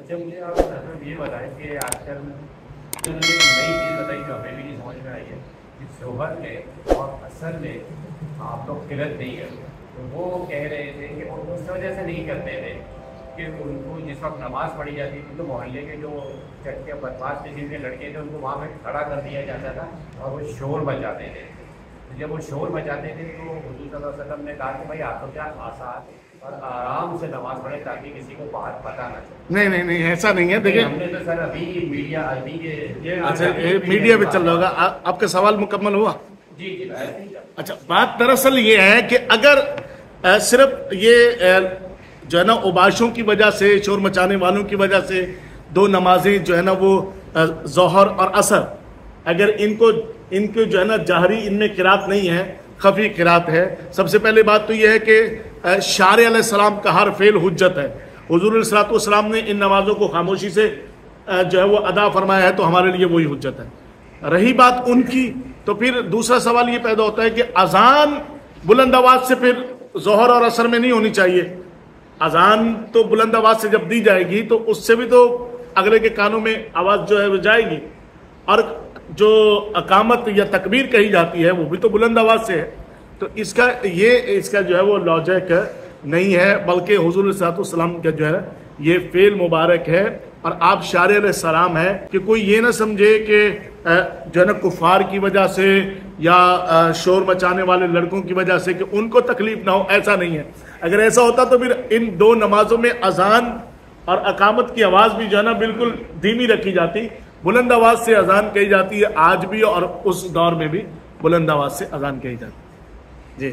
اچھا مجھے آپ یہ بتائیں کہ آج کل جو نے ایک نئی چیز بتائی جو ہمیں بھی نہیں سمجھ میں آئی ہے کہ ظہر میں اور عصر میں آپ لوگ قلت نہیں کرتے. تو وہ کہہ رہے تھے کہ وہ اس وجہ سے نہیں کرتے تھے کہ ان کو جس وقت نماز پڑھی جاتی تھی تو محلے کے جو چٹکے بدماش قسم کے لڑکے تھے ان کو وہاں پہ کھڑا کر دیا جاتا تھا اور وہ شور مچاتے تھے. جب وہ شور مچاتے تھے تو حضور صلی اللہ علیہ وسلم نے کہا کہ بھائی آپ لوگ کیا آسان اور آرام سے نماز پڑھے تاکہ کسی کو باہر پتہ نہ چلے. نہیں ایسا نہیں ہے. دیکھیں ہم نے تو سر ابھی میڈیا اچھا میڈیا پہ چل رہا ہوگا. آپ کا سوال مکمل ہوا؟ جی. اچھا بات دراصل یہ ہے کہ اگر صرف یہ جو ہے نا اوباشوں کی وجہ سے شور مچانے والوں کی وجہ سے دو نمازیں جو ہے نا وہ ظہر اور عصر اگر ان کو جو ہے نا جہری ان میں قرات نہیں ہے خفی قرات ہے. سب سے پہلے بات تو یہ ہے کہ شارع علیہ السلام کا ہر فعل حجت ہے. حضور علیہ الصلوۃ والسلام نے ان نمازوں کو خاموشی سے جو ہے وہ ادا فرمایا ہے تو ہمارے لیے وہی حجت ہے. رہی بات ان کی تو پھر دوسرا سوال یہ پیدا ہوتا ہے کہ اذان بلند آواز سے پھر ظہر اور عصر میں نہیں ہونی چاہیے. اذان تو بلند آواز سے جب دی جائے گی تو اس سے بھی تو اگلے کے کانوں میں آواز جو ہے وہ جائے گی اور جو اقامت یا تکبیر کہی جاتی ہے وہ بھی تو بلند آواز سے ہے. تو اس کا جو ہے وہ لاجک نہیں ہے بلکہ حضور صلی اللہ علیہ وسلم کا جو ہے یہ فعل مبارک ہے اور آپ شارع علیہ السلام ہے کہ کوئی یہ نہ سمجھے کہ جو ہے نا کفار کی وجہ سے یا شور مچانے والے لڑکوں کی وجہ سے کہ ان کو تکلیف نہ ہو. ایسا نہیں ہے. اگر ایسا ہوتا تو پھر ان دو نمازوں میں اذان اور اقامت کی آواز بھی جو ہے نا بالکل دھیمی رکھی جاتی. بلند آواز سے اذان کہی جاتی ہے آج بھی اور اس دور میں بھی بلند آواز سے اذان کہی جاتی. جی